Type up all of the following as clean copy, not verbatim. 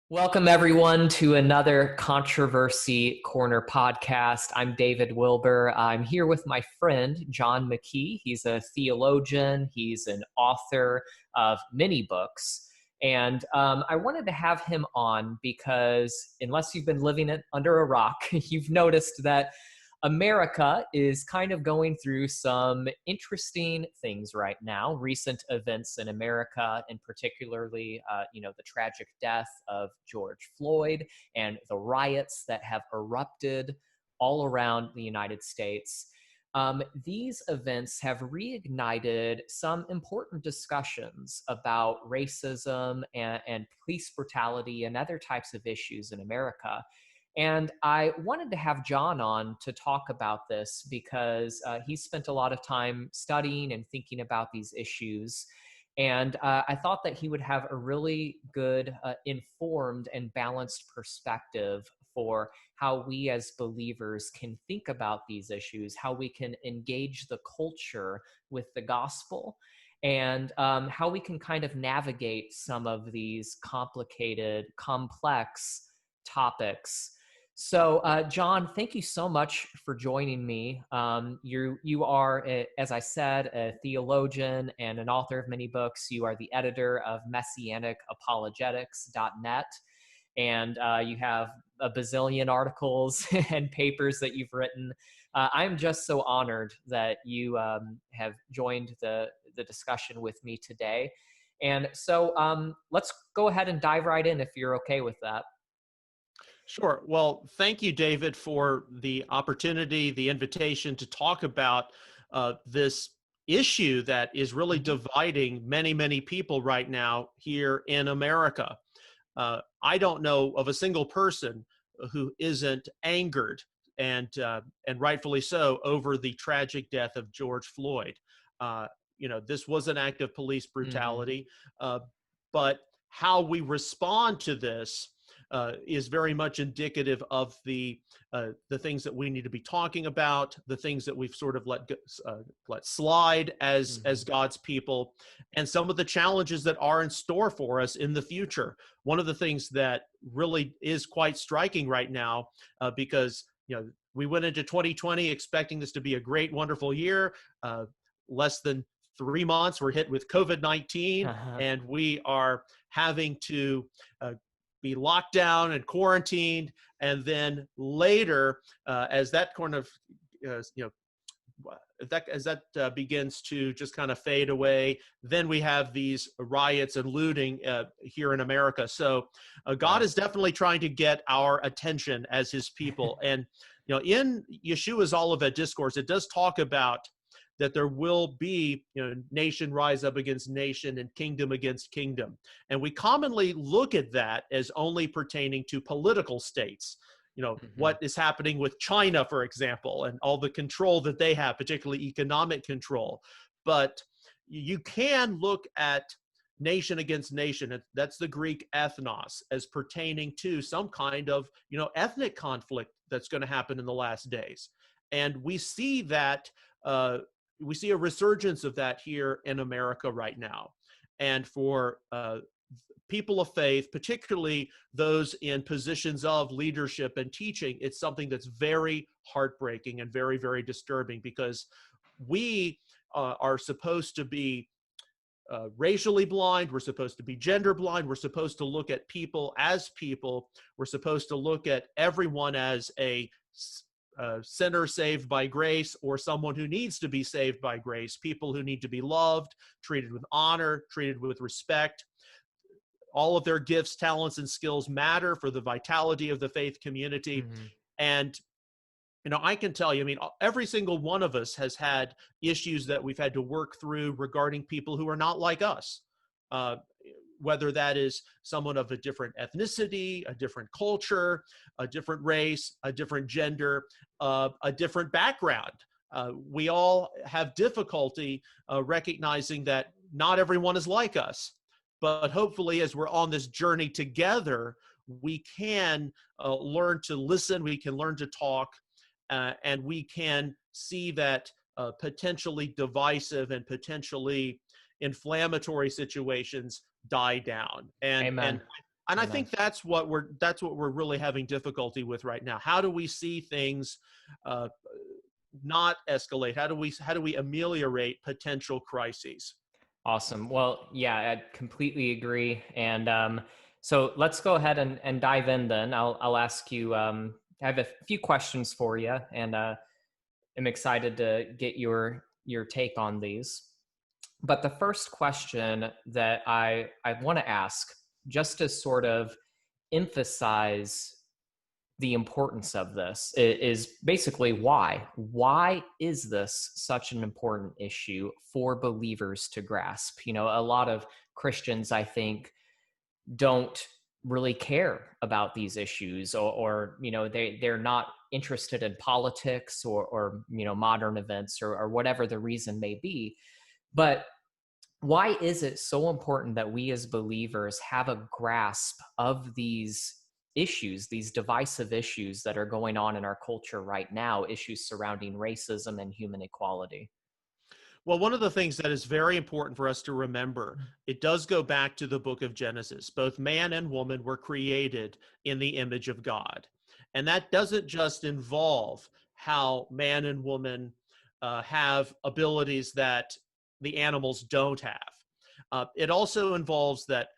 Welcome, everyone, to another Controversy Corner podcast. I'm David Wilber. I'm here with my friend, John McKee. He's a theologian, he's an author of many books. And I wanted to have him on because, unless you've been living under a rock, you've noticed that America is kind of going through some interesting things right now. Recent events in America, and particularly, the tragic death of George Floyd and the riots that have erupted all around the United States. These events have reignited some important discussions about racism and police brutality and other types of issues in America. And I wanted to have John on to talk about this because he spent a lot of time studying and thinking about these issues. And I thought that he would have a really good, informed, and balanced perspective for how we as believers can think about these issues, how we can engage the culture with the gospel, and how we can kind of navigate some of these complicated, complex topics. So, John, thank you so much for joining me. You are, as I said, a theologian and an author of many books. You are the editor of MessianiCapologetics.net, and you have a bazillion articles and papers that you've written. I'm just so honored that you have joined the discussion with me today. And so let's go ahead and dive right in if you're okay with that. Sure. Well, thank you, David, for the opportunity, the invitation to talk about this issue that is really dividing many, many people right now here in America. I don't know of a single person who isn't angered and rightfully so over the tragic death of George Floyd. This was an act of police brutality, but how we respond to this is very much indicative of the things that we need to be talking about, the things that we've sort of let slide as God's people, and some of the challenges that are in store for us in the future. One of the things that really is quite striking right now, because we went into 2020 expecting this to be a great, wonderful year. Less than 3 months, we're hit with COVID-19, and we are having to be locked down and quarantined, and then later, as that kind of, as that begins to just kind of fade away, then we have these riots and looting here in America. So God is definitely trying to get our attention as His people, and in Yeshua's Olivet Discourse, it does talk about that there will be, nation rise up against nation and kingdom against kingdom. And we commonly look at that as only pertaining to political states. What is happening with China, for example, and all the control that they have, particularly economic control. But you can look at nation against nation, that's the Greek ethnos, as pertaining to some kind of, ethnic conflict that's going to happen in the last days. And we see that we see a resurgence of that here in America right now. And for people of faith, particularly those in positions of leadership and teaching, it's something that's very heartbreaking and very, very disturbing, because we are supposed to be racially blind. We're supposed to be gender blind. We're supposed to look at people as people. We're supposed to look at everyone as a sinner saved by grace, or someone who needs to be saved by grace, people who need to be loved, treated with honor, treated with respect. All of their gifts, talents, and skills matter for the vitality of the faith community. And, I can tell you, every single one of us has had issues that we've had to work through regarding people who are not like us. Whether that is someone of a different ethnicity, a different culture, a different race, a different gender, a different background. We all have difficulty recognizing that not everyone is like us. But hopefully, as we're on this journey together, we can learn to listen, we can learn to talk, and we can see that potentially divisive and potentially inflammatory situations die down. And And I Amen. think that's what we're really having difficulty with right now. How do we see things uh, not escalate? How do we ameliorate potential crises? Awesome. Well, yeah, I completely agree. And so let's go ahead and dive in then. I'll ask you, I have a few questions for you, and I'm excited to get your take on these. But the first question that I want to ask, just to sort of emphasize the importance of this, is basically why. Why is this such an important issue for believers to grasp? You know, a lot of Christians, I think, don't really care about these issues, or you know, they're not interested in politics or you know, modern events, or whatever the reason may be. But why is it so important that we as believers have a grasp of these issues, these divisive issues that are going on in our culture right now, issues surrounding racism and human equality? Well, one of the things that is very important for us to remember, it does go back to the book of Genesis. Both man and woman were created in the image of God. And that doesn't just involve how man and woman have abilities that the animals don't have. It also involves that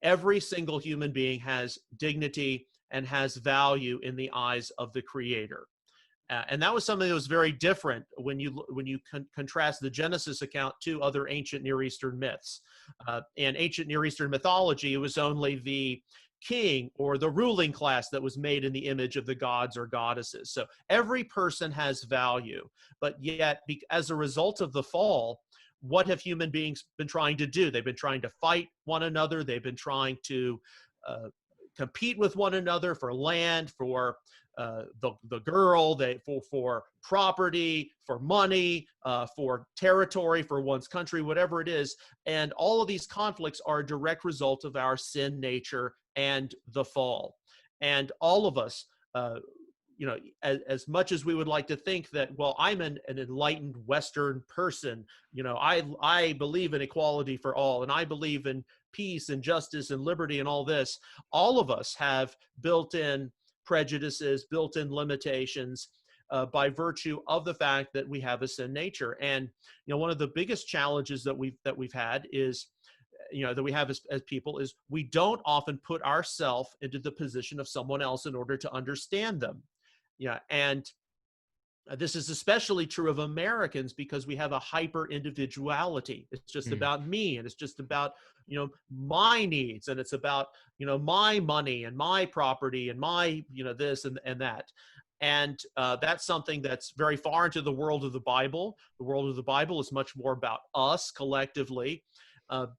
every single human being has dignity and has value in the eyes of the Creator. And that was something that was very different when you contrast the Genesis account to other ancient Near Eastern myths. In ancient Near Eastern mythology, it was only the king or the ruling class that was made in the image of the gods or goddesses. So every person has value, but yet as a result of the fall, what have human beings been trying to do? They've been trying to fight one another. They've been trying to uh, compete with one another for land, for the girl, for property, for money, for territory, for one's country, whatever it is. And all of these conflicts are a direct result of our sin nature and the fall. And all of us, as much as we would like to think that, well, I'm an enlightened Western person, I believe in equality for all, and I believe in peace and justice and liberty and all this. All of us have built-in prejudices, built-in limitations by virtue of the fact that we have a sin nature. And one of the biggest challenges that we've had is, that we have as people, is we don't often put ourselves into the position of someone else in order to understand them. And this is especially true of Americans because we have a hyper individuality. It's just about me, and it's just about, my needs, and it's about, my money and my property and my, this and that. And that's something that's very foreign into the world of the Bible. The world of the Bible is much more about us collectively.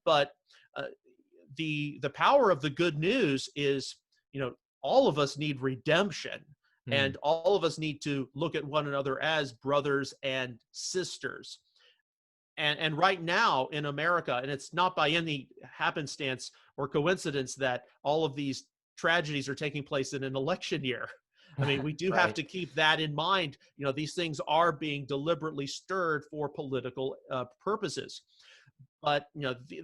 But the power of the good news is, all of us need redemption. And all of us need to look at one another as brothers and sisters. And right now in America, and it's not by any happenstance or coincidence that all of these tragedies are taking place in an election year. I mean, we do have Right. to keep that in mind. These things are being deliberately stirred for political purposes. But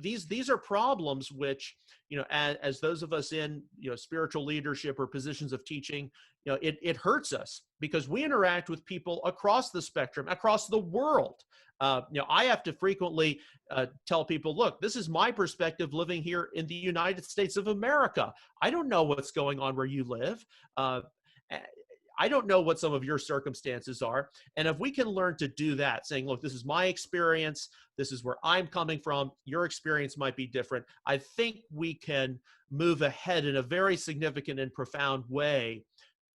these are problems which, as those of us in spiritual leadership or positions of teaching, it hurts us because we interact with people across the spectrum, across the world. I have to frequently tell people, look, this is my perspective living here in the United States of America. I don't know what's going on where you live. I don't know what some of your circumstances are. And if we can learn to do that, saying, look, this is my experience, this is where I'm coming from, your experience might be different, I think we can move ahead in a very significant and profound way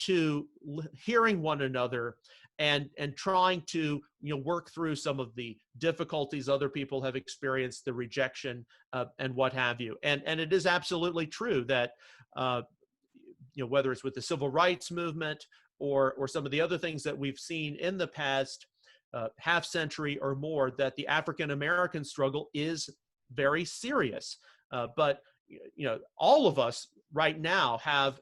to hearing one another and trying to work through some of the difficulties other people have experienced, the rejection and what have you. And it is absolutely true that whether it's with the civil rights movement or some of the other things that we've seen in the past half century or more, that the African American struggle is very serious. But all of us right now have,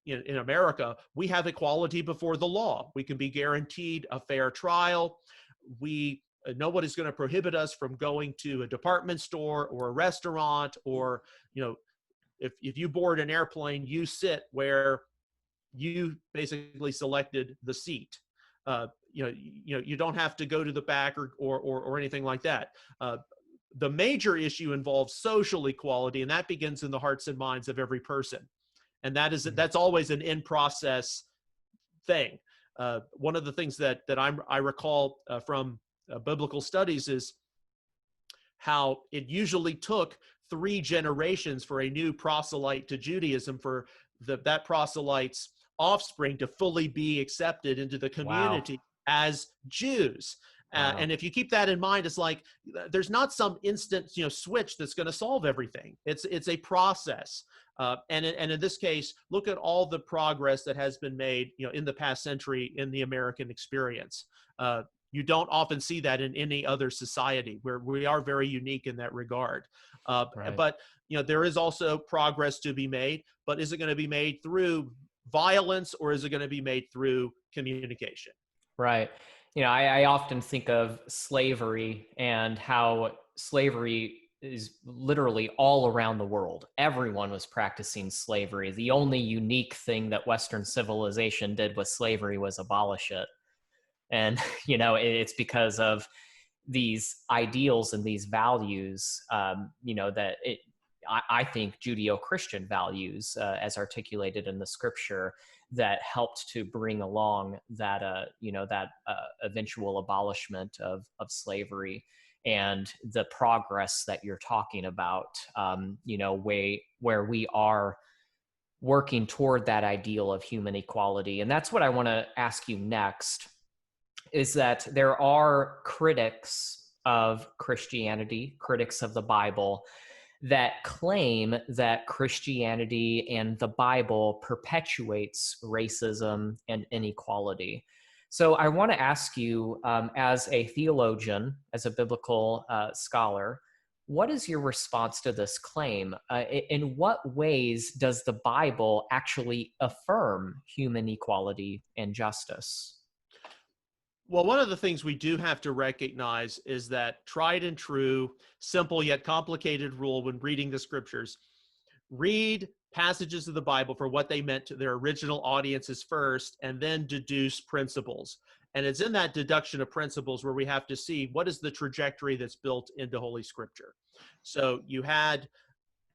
in America, we have equality before the law. We can be guaranteed a fair trial. Nobody's going to prohibit us from going to a department store or a restaurant or if you board an airplane, you sit where you basically selected the seat. You don't have to go to the back or anything like that. The major issue involves social equality, and that begins in the hearts and minds of every person. And that's always an in-process thing. One of the things that I recall from biblical studies is how it usually took 3 generations for a new proselyte to Judaism, for that proselyte's offspring to fully be accepted into the community as Jews. And if you keep that in mind, it's like there's not some instant switch that's going to solve everything. It's a process. And in this case, look at all the progress that has been made in the past century in the American experience. You don't often see that in any other society, where we are very unique in that regard. But there is also progress to be made. But is it going to be made through violence, or is it going to be made through communication? Right. I often think of slavery and how slavery is literally all around the world. Everyone was practicing slavery. The only unique thing that Western civilization did with slavery was abolish it. And, it's because of these ideals and these values, that I think Judeo-Christian values, as articulated in the scripture, that helped to bring along that, eventual abolishment of slavery and the progress that you're talking about, where we are working toward that ideal of human equality. And that's what I want to ask you next, is that there are critics of Christianity, critics of the Bible, that claim that Christianity and the Bible perpetuates racism and inequality. So I want to ask you, as a theologian, as a biblical scholar, what is your response to this claim? In what ways does the Bible actually affirm human equality and justice? Well, one of the things we do have to recognize is that tried and true, simple yet complicated rule when reading the scriptures: read passages of the Bible for what they meant to their original audiences first, and then deduce principles. And it's in that deduction of principles where we have to see what is the trajectory that's built into Holy Scripture. So you had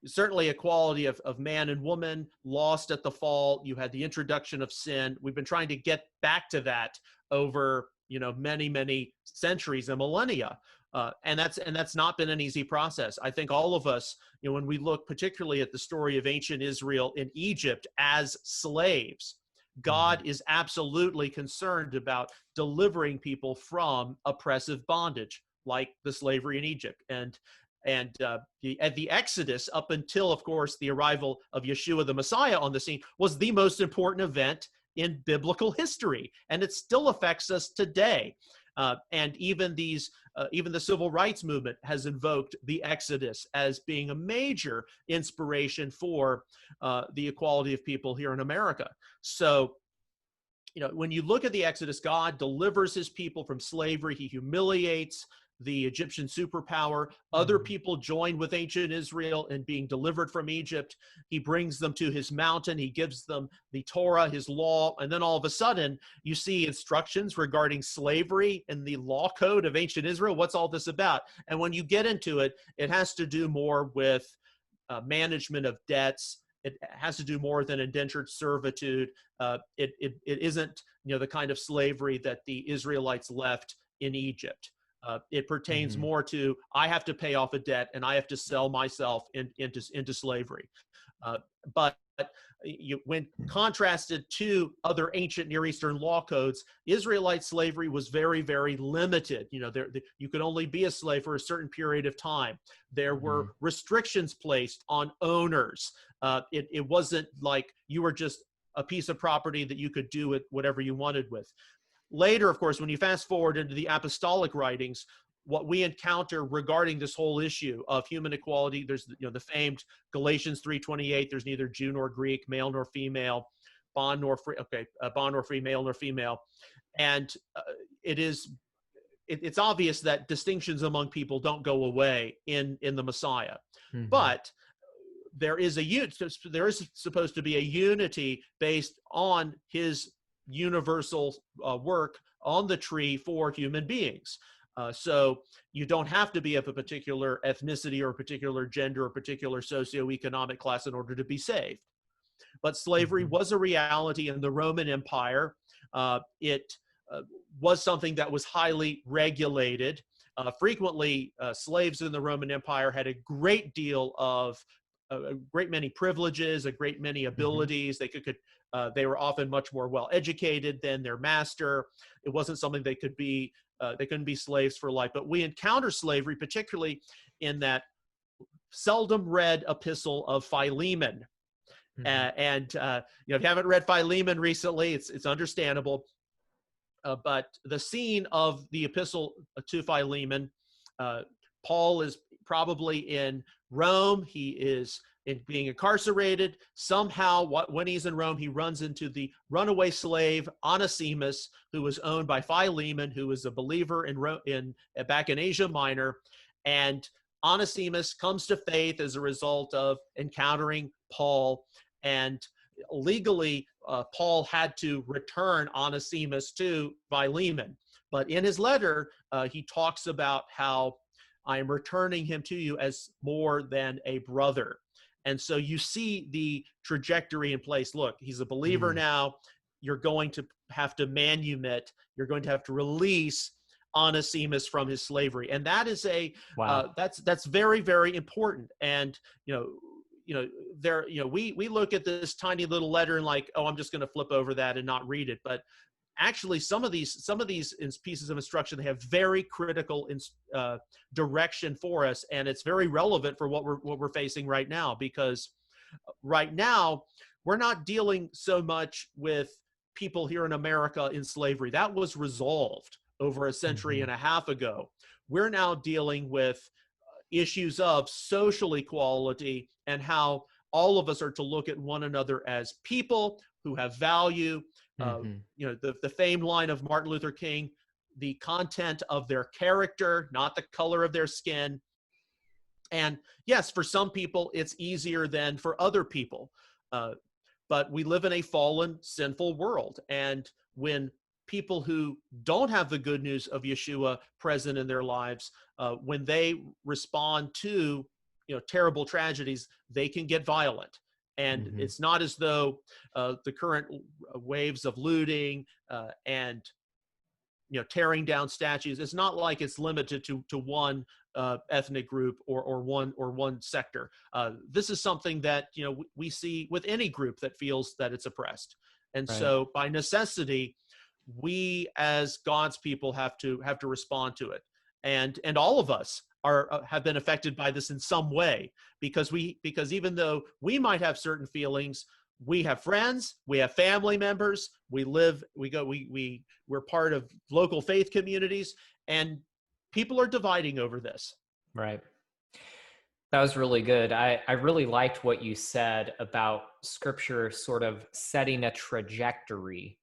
certainly equality of man and woman lost at the fall. You had the introduction of sin. We've been trying to get back to that over many centuries and millennia. And that's not been an easy process. I think all of us, when we look particularly at the story of ancient Israel in Egypt as slaves, God is absolutely concerned about delivering people from oppressive bondage, like the slavery in Egypt. And the Exodus, up until, of course, the arrival of Yeshua the Messiah on the scene, was the most important event in biblical history, and it still affects us today. And even the civil rights movement has invoked the Exodus as being a major inspiration for the equality of people here in America. So, when you look at the Exodus, God delivers his people from slavery. He humiliates the Egyptian superpower. Other people join with ancient Israel in being delivered from Egypt. He brings them to his mountain. He gives them the Torah, his law. And then all of a sudden, you see instructions regarding slavery in the law code of ancient Israel. What's all this about? And when you get into it, it has to do more with management of debts. It has to do more than indentured servitude. It isn't the kind of slavery that the Israelites left in Egypt. It pertains more to, I have to pay off a debt and I have to sell myself into slavery. But when contrasted to other ancient Near Eastern law codes, Israelite slavery was very, very limited. You could only be a slave for a certain period of time. There were restrictions placed on owners. It wasn't like you were just a piece of property that you could do with whatever you wanted with. Later, of course, when you fast forward into the apostolic writings, what we encounter regarding this whole issue of human equality, there's the famed Galatians 3:28. There's neither Jew nor Greek, male nor female, bond nor free. Bond nor free, male nor female, and it's obvious that distinctions among people don't go away in the Messiah, but there is supposed to be a unity based on his universal work on the tree for human beings. So you don't have to be of a particular ethnicity or a particular gender or particular socioeconomic class in order to be saved. But slavery was a reality in the Roman Empire. It was something that was highly regulated. Frequently, slaves in the Roman Empire had a great deal of a great many privileges, a great many abilities. They were often much more well educated than their master. It wasn't something they couldn't be slaves for life. But we encounter slavery, particularly in that seldom read epistle of Philemon. If you haven't read Philemon recently, it's understandable. But the scene of the epistle to Philemon, Paul is probably in Rome. He is being incarcerated. Somehow, when he's in Rome, he runs into the runaway slave Onesimus, who was owned by Philemon, who was a believer back in Asia Minor. And Onesimus comes to faith as a result of encountering Paul. And legally, Paul had to return Onesimus to Philemon. But in his letter, he talks about how I am returning him to you as more than a brother. And so you see the trajectory in place. Look, he's a believer now. You're going to have to manumit. You're going to have to release Onesimus from his slavery. And that is that's very, very important. And, we look at this tiny little letter and like, oh, I'm just going to flip over that and not read it. But actually, some of these pieces of instruction, they have very critical direction for us, and it's very relevant for what we're facing right now. Because right now, we're not dealing so much with people here in America in slavery. That was resolved over a century and a half ago. We're now dealing with issues of social equality and how all of us are to look at one another as people who have value. The famed line of Martin Luther King, the content of their character, not the color of their skin. And yes, for some people, it's easier than for other people. But we live in a fallen, sinful world. And when people who don't have the good news of Yeshua present in their lives, when they respond to terrible tragedies, they can get violent. And it's not as though the current waves of looting and tearing down statues, it's not like it's limited to one ethnic group or one sector. This is something that we see with any group that feels that it's oppressed. And so by necessity, we as God's people have to respond to it. And all of us have been affected by this in some way, because even though we might have certain feelings, we have friends, we have family members, we're part of local faith communities, and people are dividing over this. Right. That was really good. I really liked what you said about Scripture sort of setting a trajectory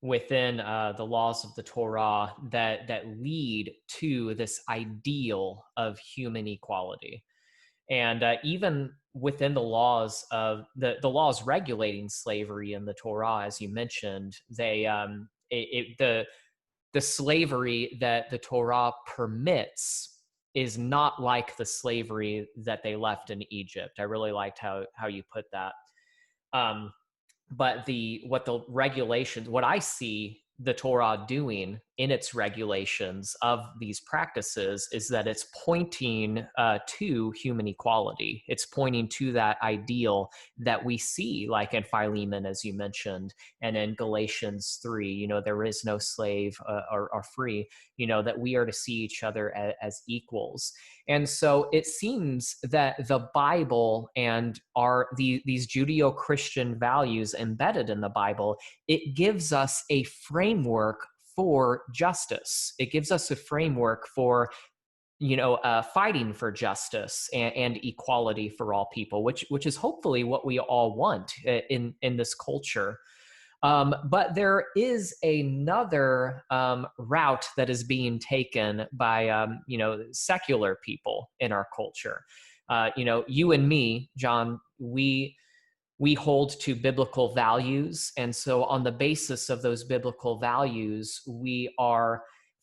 within the laws of the Torah that lead to this ideal of human equality. And even within the laws of the laws regulating slavery in the Torah, as you mentioned, the slavery that the Torah permits is not like the slavery that they left in Egypt. I really liked how you put that. But what I see the Torah doing in its regulations of these practices is that it's pointing to human equality. It's pointing to that ideal that we see, like in Philemon, as you mentioned, and in Galatians 3, there is no slave or free, that we are to see each other as equals. And so it seems that the Bible and these Judeo-Christian values embedded in the Bible, it gives us a framework for justice. It gives us a framework for, fighting for justice and equality for all people, which is hopefully what we all want in this culture. But there is another route that is being taken by secular people in our culture. You and me, John, we hold to biblical values. And so on the basis of those biblical values, we are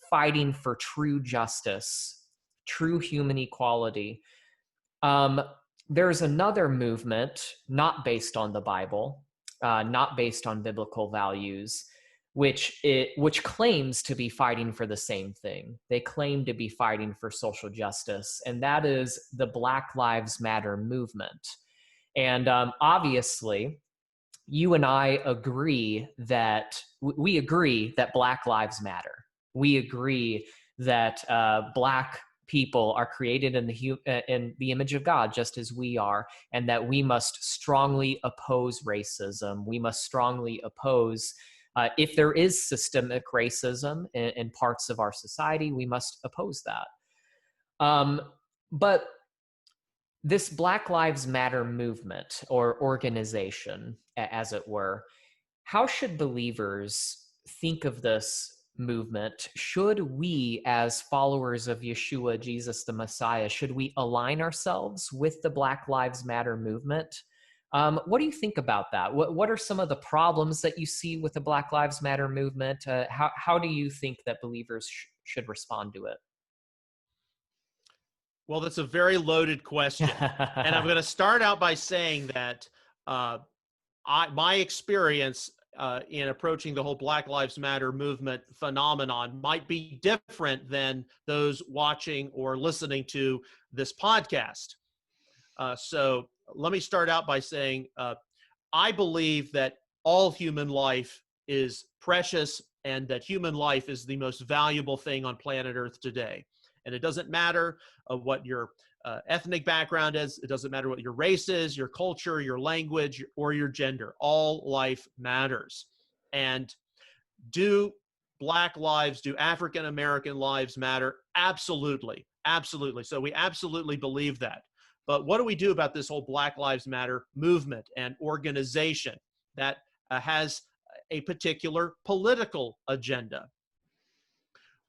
fighting for true justice, true human equality. Um, there's another movement not based on the Bible, not based on biblical values, which claims to be fighting for the same thing. They claim to be fighting for social justice, and that is the Black Lives Matter movement. And obviously, you and I agree that we agree that Black lives matter. We agree that Black people are created in the image of God, just as we are, and that we must strongly oppose racism. We must strongly oppose, if there is systemic racism in parts of our society, we must oppose that. But this Black Lives Matter movement or organization, as it were, how should believers think of this movement? Should we, as followers of Yeshua, Jesus the Messiah, should we align ourselves with the Black Lives Matter movement? What do you think about that? What are some of the problems that you see with the Black Lives Matter movement? How do you think that believers should respond to it? Well, that's a very loaded question. And I'm going to start out by saying that my experience in approaching the whole Black Lives Matter movement phenomenon might be different than those watching or listening to this podcast. So let me start out by saying I believe that all human life is precious and that human life is the most valuable thing on planet Earth today. And it doesn't matter what your ethnic background is. It doesn't matter what your race is, your culture, your language, or your gender. All life matters. And do Black lives, do African American lives matter? Absolutely. Absolutely. So we absolutely believe that. But what do we do about this whole Black Lives Matter movement and organization that has a particular political agenda?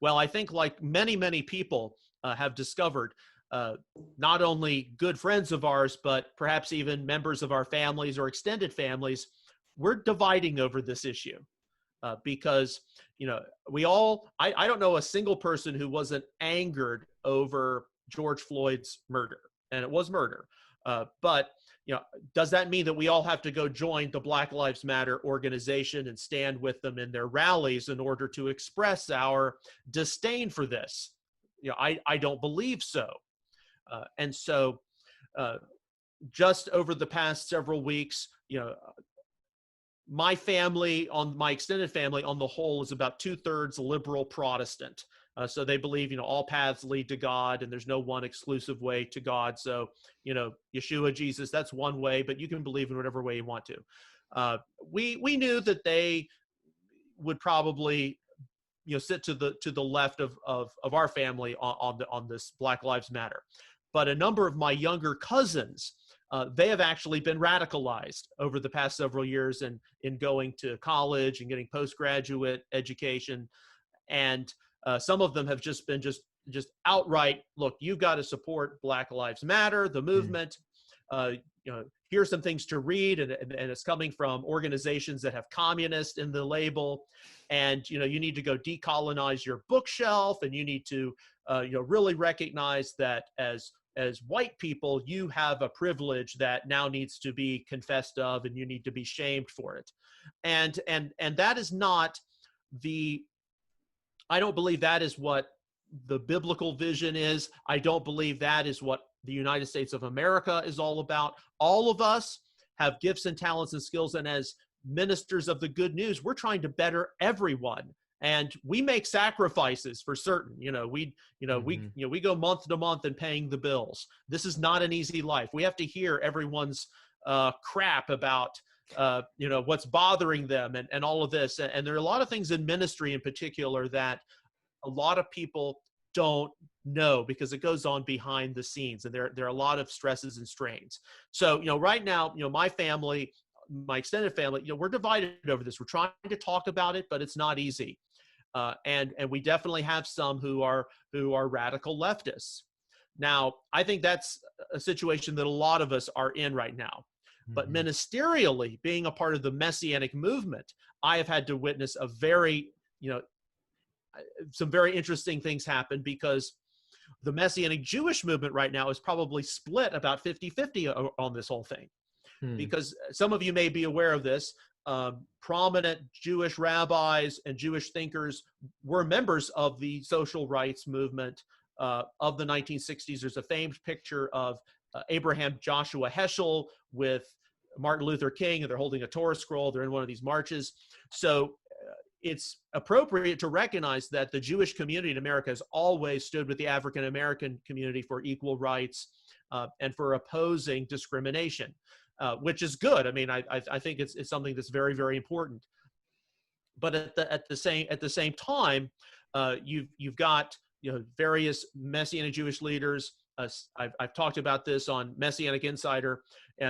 Well, I think like many, many people have discovered, not only good friends of ours, but perhaps even members of our families or extended families, we're dividing over this issue because, I don't know a single person who wasn't angered over George Floyd's murder, and it was murder. But does that mean that we all have to go join the Black Lives Matter organization and stand with them in their rallies in order to express our disdain for this? I don't believe so. And so just over the past several weeks, my extended family on the whole is about 2/3 liberal Protestant. So they believe, all paths lead to God and there's no one exclusive way to God. So, Yeshua, Jesus, that's one way, but you can believe in whatever way you want to. We knew that they would probably, sit to the left of our family on this Black Lives Matter. But a number of my younger cousins, they have actually been radicalized over the past several years in going to college and getting postgraduate education. And some of them have just been just outright, look, you've got to support Black Lives Matter, the movement. Here's some things to read, and it's coming from organizations that have communist in the label. And you need to go decolonize your bookshelf, and you need to really recognize that as white people, you have a privilege that now needs to be confessed of, and you need to be shamed for it. And that is not I don't believe that is what the biblical vision is. I don't believe that is what the United States of America is all about. All of us have gifts and talents and skills, and as ministers of the good news, we're trying to better everyone. And we make sacrifices for certain. We go month to month in paying the bills. This is not an easy life. We have to hear everyone's crap about what's bothering them and all of this. And there are a lot of things in ministry in particular that a lot of people don't know because it goes on behind the scenes, and there are a lot of stresses and strains. So, right now, my family, my extended family, we're divided over this. We're trying to talk about it, but it's not easy. And we definitely have some who are radical leftists. Now, I think that's a situation that a lot of us are in right now. But Mhm. ministerially, being a part of the Messianic movement, I have had to witness a very, some very interesting things happen, because the Messianic Jewish movement right now is probably split about 50-50 on this whole thing. Hmm. Because some of you may be aware of this, prominent Jewish rabbis and Jewish thinkers were members of the social rights movement of the 1960s. There's a famed picture of Abraham Joshua Heschel with Martin Luther King, and they're holding a Torah scroll. They're in one of these marches. So it's appropriate to recognize that the Jewish community in America has always stood with the African American community for equal rights and for opposing discrimination, which is good. I mean, I think it's something that's very, very important. But at the same time, you've got various Messianic Jewish leaders. I've talked about this on Messianic Insider.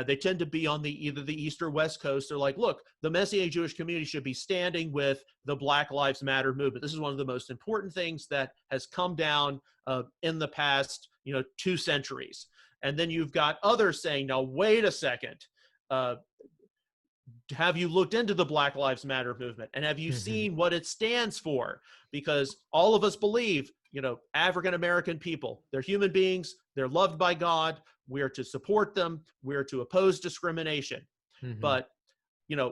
They tend to be on either the East or West Coast. They're like, look, the Messianic Jewish community should be standing with the Black Lives Matter movement. This is one of the most important things that has come down in the past 2 centuries. And then you've got others saying, now, wait a second. Have you looked into the Black Lives Matter movement, and have you seen what it stands for? Because all of us believe, African American people, they're human beings, they're loved by God, we're to support them, we're to oppose discrimination. But,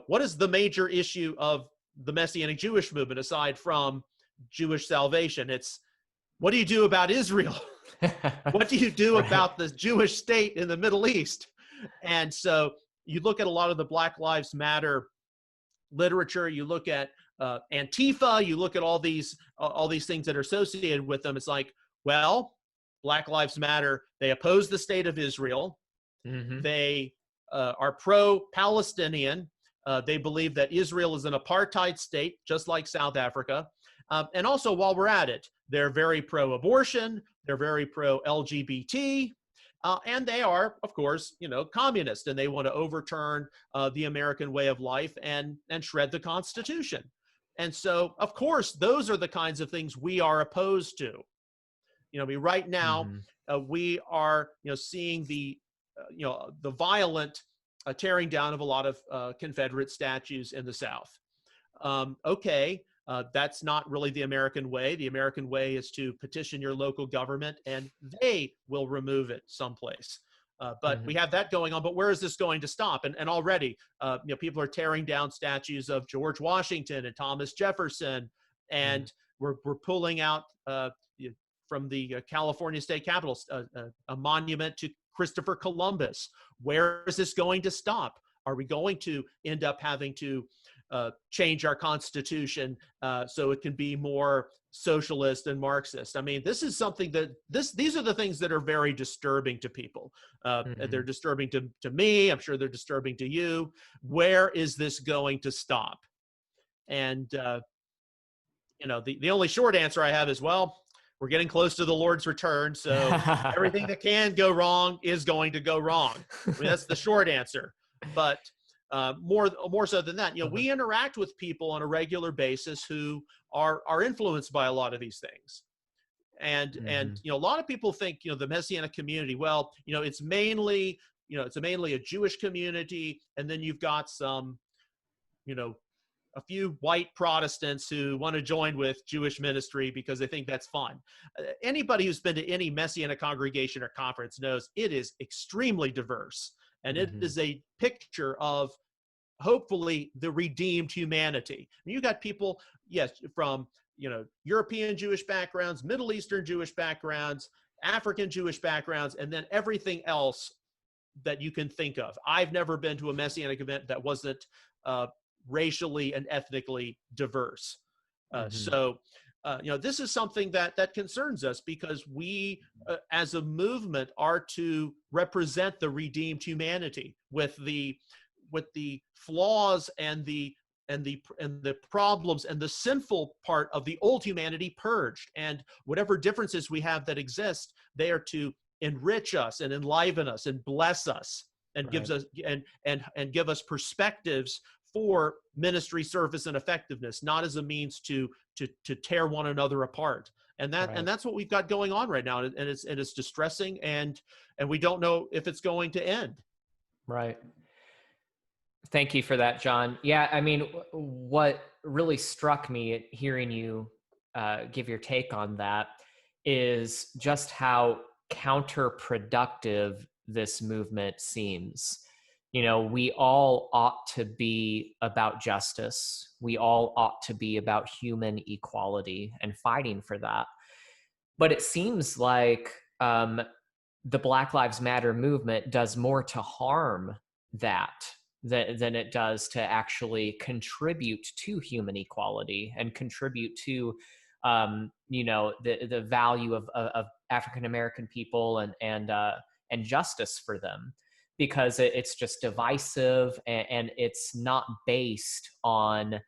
what is the major issue of the Messianic Jewish movement aside from Jewish salvation? It's, what do you do about Israel? What do you do about the Jewish state in the Middle East? And so you look at a lot of the Black Lives Matter literature, you look at Antifa, you look at all these things that are associated with them. It's like, well, Black Lives Matter, they oppose the state of Israel. They are pro-Palestinian. They believe that Israel is an apartheid state, just like South Africa. And also, while we're at it, they're very pro-abortion. They're very pro-LGBT. And they are, of course, communist, and they want to overturn the American way of life and shred the Constitution. And so, of course, those are the kinds of things we are opposed to. I mean, right now, we are, seeing the violent tearing down of a lot of Confederate statues in the South. Okay. That's not really the American way. The American way is to petition your local government, and they will remove it someplace. But we have that going on. But where is this going to stop? And already, people are tearing down statues of George Washington and Thomas Jefferson, and we're pulling out from the California State Capitol a monument to Christopher Columbus. Where is this going to stop? Are we going to end up having to change our Constitution so it can be more socialist and Marxist? I mean, this is something that these are the things that are very disturbing to people. They're disturbing to me. I'm sure they're disturbing to you. Where is this going to stop? And the only short answer I have is, well, we're getting close to the Lord's return, so everything that can go wrong is going to go wrong. I mean, that's the short answer. But more so than that, we interact with people on a regular basis who are influenced by a lot of these things. And a lot of people think, the Messianic community, well, it's mainly a Jewish community, and then you've got some, a few white Protestants who want to join with Jewish ministry because they think that's fun. Anybody who's been to any Messianic congregation or conference knows it is extremely diverse. And it is a picture of, hopefully, the redeemed humanity. And you got people, yes, from European Jewish backgrounds, Middle Eastern Jewish backgrounds, African Jewish backgrounds, and then everything else that you can think of. I've never been to a Messianic event that wasn't racially and ethnically diverse. So this is something that concerns us, because we as a movement are to represent the redeemed humanity with the flaws and the problems and the sinful part of the old humanity purged, and whatever differences we have that exist, they are to enrich us and enliven us and bless us and gives us and give us perspectives for ministry, service, and effectiveness, not as a means to tear one another apart. And Right. that's what we've got going on right now, and it's distressing, and we don't know if it's going to end. Right. Thank you for that, John. Yeah, I mean, what really struck me hearing you give your take on that is just how counterproductive this movement seems. You know, we all ought to be about justice. We all ought to be about human equality and fighting for that. But it seems like the Black Lives Matter movement does more to harm that than it does to actually contribute to human equality and contribute to the value of African American people and justice for them, because it's just divisive, and it's not based on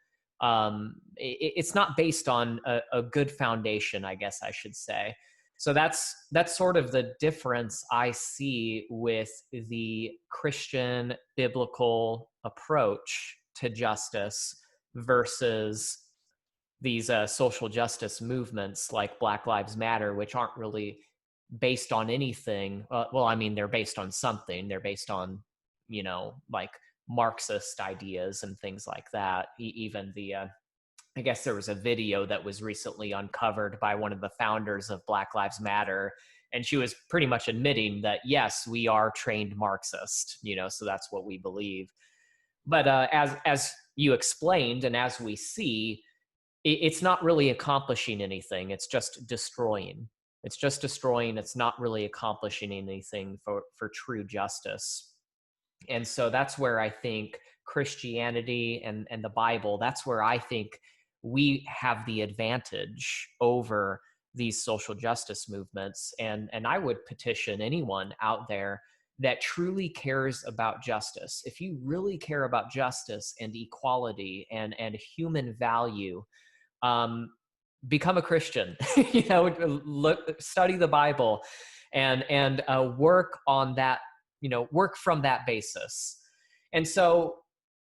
it's not based on a good foundation, I guess I should say. So that's sort of the difference I see with the Christian biblical approach to justice versus these social justice movements like Black Lives Matter, which aren't really based on anything. Well, I mean, they're based on something. They're based on, like Marxist ideas and things like that. Even the I guess there was a video that was recently uncovered by one of the founders of Black Lives Matter, and she was pretty much admitting that, yes, we are trained Marxist, so that's what we believe. But as you explained, and as we see, it's not really accomplishing anything. It's just destroying. It's just destroying. It's not really accomplishing anything for true justice. And so that's where I think Christianity and the Bible, that's where I think we have the advantage over these social justice movements. And I would petition anyone out there that truly cares about justice. If you really care about justice and equality and human value, become a Christian. Study the Bible, and work on that. Work from that basis. And so,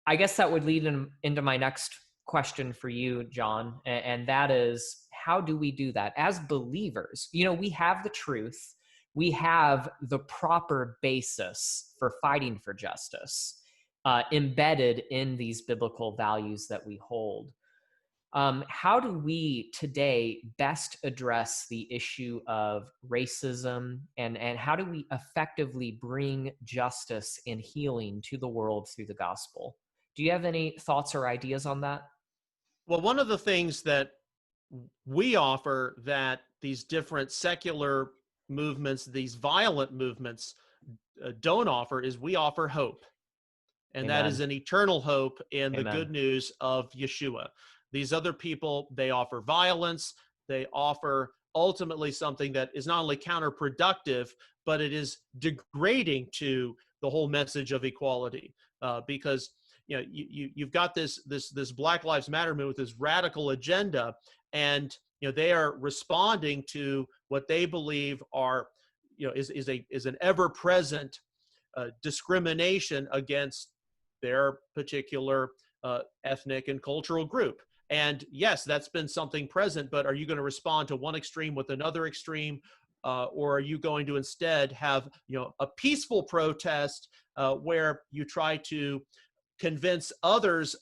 I guess that would lead into my next question for you, John, and that is, how do we do that as believers? We have the truth, we have the proper basis for fighting for justice, embedded in these biblical values that we hold. How do we today best address the issue of racism, and how do we effectively bring justice and healing to the world through the gospel? Do you have any thoughts or ideas on that? Well, one of the things that we offer that these different secular movements, these violent movements, don't offer is we offer hope. And that is Amen. an eternal hope in the Amen. good news of Yeshua. These other people, they offer violence. They offer ultimately something that is not only counterproductive, but it is degrading to the whole message of equality, because you've got this Black Lives Matter movement with this radical agenda, and they are responding to what they believe are is an ever-present discrimination against their particular ethnic and cultural group. And yes, that's been something present, but are you going to respond to one extreme with another extreme? Or are you going to instead have a peaceful protest where you try to convince others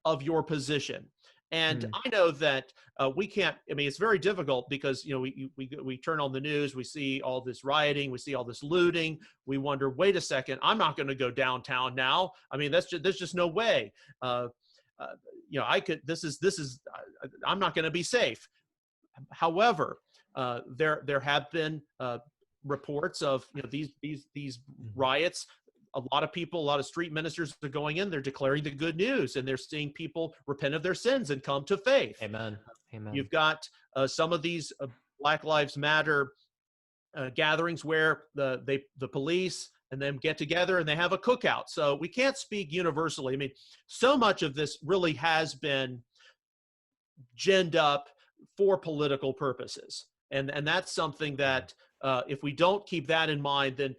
of your position? And Hmm. I know that we can't. I mean, it's very difficult because we turn on the news, we see all this rioting, we see all this looting. We wonder, wait a second, I'm not going to go downtown now. I mean, there's just no way. I could. This is. I'm not going to be safe. However, there have been reports of these riots. A lot of people, a lot of street ministers are going in. They're declaring the good news, and they're seeing people repent of their sins and come to faith. Amen. Amen. You've got some of these Black Lives Matter gatherings where the police and them get together and they have a cookout. So we can't speak universally. I mean, so much of this really has been ginned up for political purposes. And that's something that if we don't keep that in mind, then,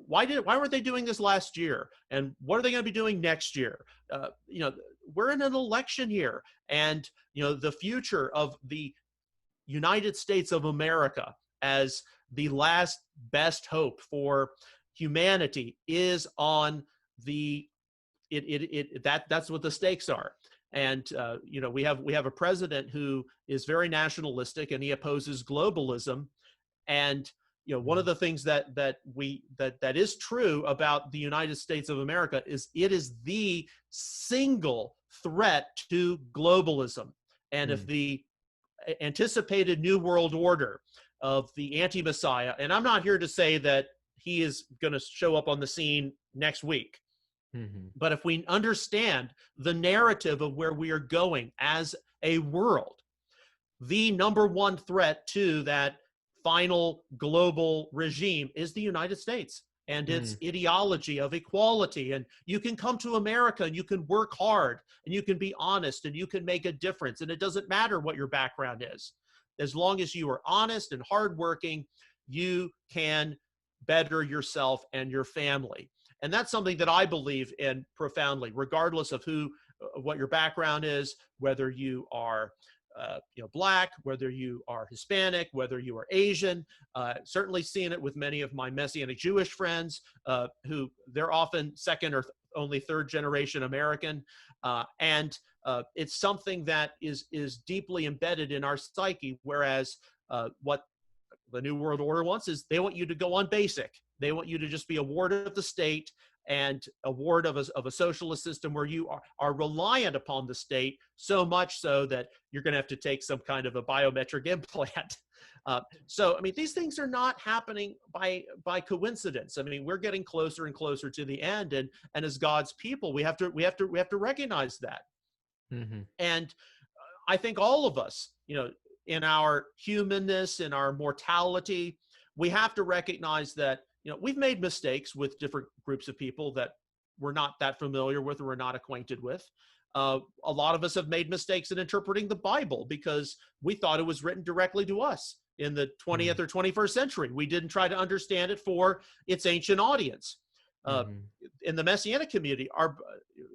why weren't they doing this last year? And what are they going to be doing next year? We're in an election here, and, the future of the United States of America as the last best hope for humanity is on the that's what the stakes are. And we have a president who is very nationalistic, and he opposes globalism. And one of the things that is true about the United States of America is it is the single threat to globalism. And if the anticipated new world order of the anti-Messiah, and I'm not here to say that he is going to show up on the scene next week, but if we understand the narrative of where we are going as a world, the number one threat to that final global regime is the United States and its ideology of equality. And you can come to America and you can work hard and you can be honest and you can make a difference. And it doesn't matter what your background is. As long as you are honest and hardworking, you can better yourself and your family. And that's something that I believe in profoundly, regardless of what your background is, whether you are Black, whether you are Hispanic, whether you are Asian. Certainly seeing it with many of my Messianic Jewish friends who they're often second or only third generation American. And it's something that is deeply embedded in our psyche, whereas what the New World Order wants is they want you to go on basic. They want you to just be a ward of the state and a ward of a socialist system where you are reliant upon the state so much so that you're going to have to take some kind of a biometric implant. So, I mean, these things are not happening by coincidence. I mean, we're getting closer and closer to the end, and as God's people, we have to recognize that. And I think all of us, in our humanness, in our mortality, we have to recognize that, we've made mistakes with different groups of people that we're not that familiar with or we're not acquainted with. A lot of us have made mistakes in interpreting the Bible because we thought it was written directly to us in the 20th or 21st century. We didn't try to understand it for its ancient audience. In the Messianic community,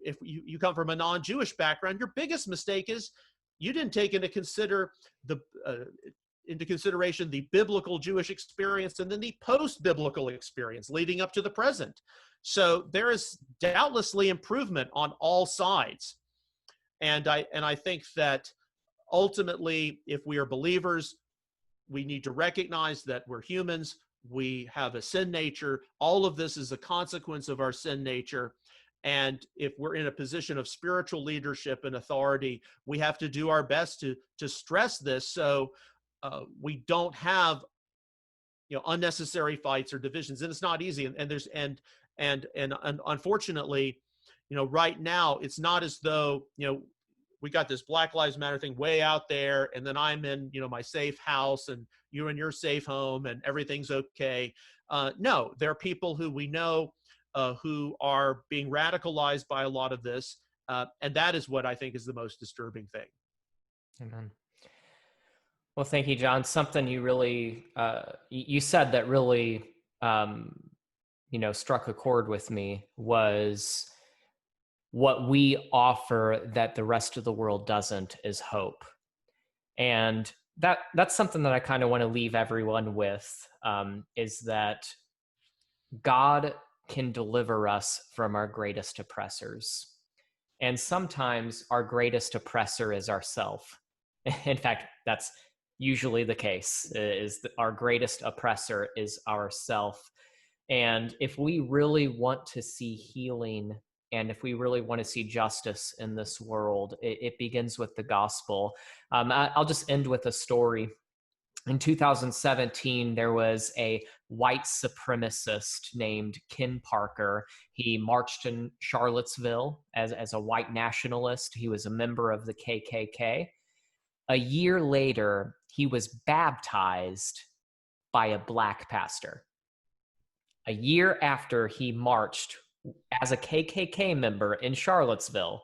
if you come from a non-Jewish background, your biggest mistake is you didn't take into consideration the biblical Jewish experience and then the post-biblical experience leading up to the present. So there is doubtlessly improvement on all sides. And I think that ultimately, if we are believers, we need to recognize that we're humans. We have a sin nature. All of this is a consequence of our sin nature. And if we're in a position of spiritual leadership and authority, we have to do our best to stress this so we don't have unnecessary fights or divisions. And it's not easy. And unfortunately, right now it's not as though we got this Black Lives Matter thing way out there, and then I'm in my safe house and you're in your safe home and everything's okay. No, there are people who we know who are being radicalized by a lot of this. And that is what I think is the most disturbing thing. Amen. Well, thank you, John. Something you really, you said that really, struck a chord with me was what we offer that the rest of the world doesn't is hope. And that's something that I kind of want to leave everyone with, is that God can deliver us from our greatest oppressors. And sometimes our greatest oppressor is ourself. In fact, that's usually the case, is that our greatest oppressor is ourself. And if we really want to see healing, and if we really want to see justice in this world, it begins with the gospel. I'll just end with a story. In 2017, there was a white supremacist named Ken Parker. He marched in Charlottesville as a white nationalist. He was a member of the KKK. A year later, he was baptized by a Black pastor. A year after he marched as a KKK member in Charlottesville,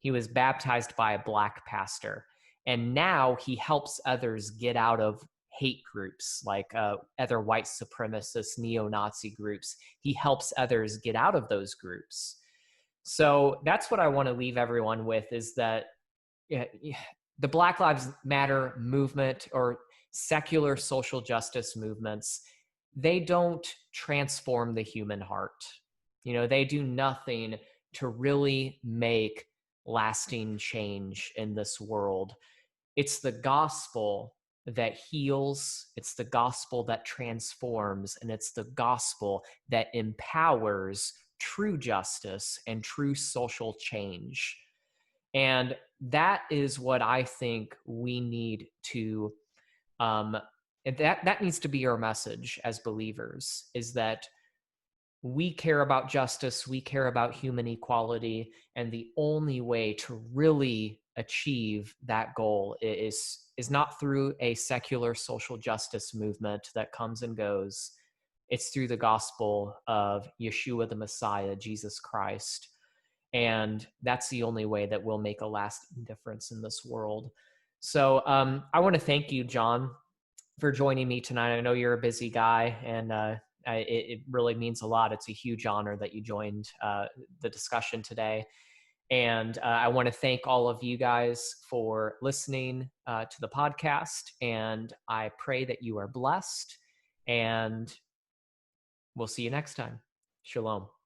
he was baptized by a Black pastor. And now he helps others get out of hate groups like other white supremacist neo-Nazi groups. He helps others get out of those groups. So that's what I want to leave everyone with, is that the Black Lives Matter movement or secular social justice movements, they don't transform the human heart. They do nothing to really make lasting change in this world. It's the gospel that heals, it's the gospel that transforms, and it's the gospel that empowers true justice and true social change. And that is what I think we need to, that needs to be our message as believers, is that we care about justice, we care about human equality, and the only way to really achieve that goal is not through a secular social justice movement that comes and goes. It's through the gospel of Yeshua the Messiah, Jesus Christ. And that's the only way that we'll make a lasting difference in this world. So I want to thank you, John, for joining me tonight. I know you're a busy guy, and it really means a lot. It's a huge honor that you joined the discussion today. And I want to thank all of you guys for listening to the podcast. And I pray that you are blessed. And we'll see you next time. Shalom.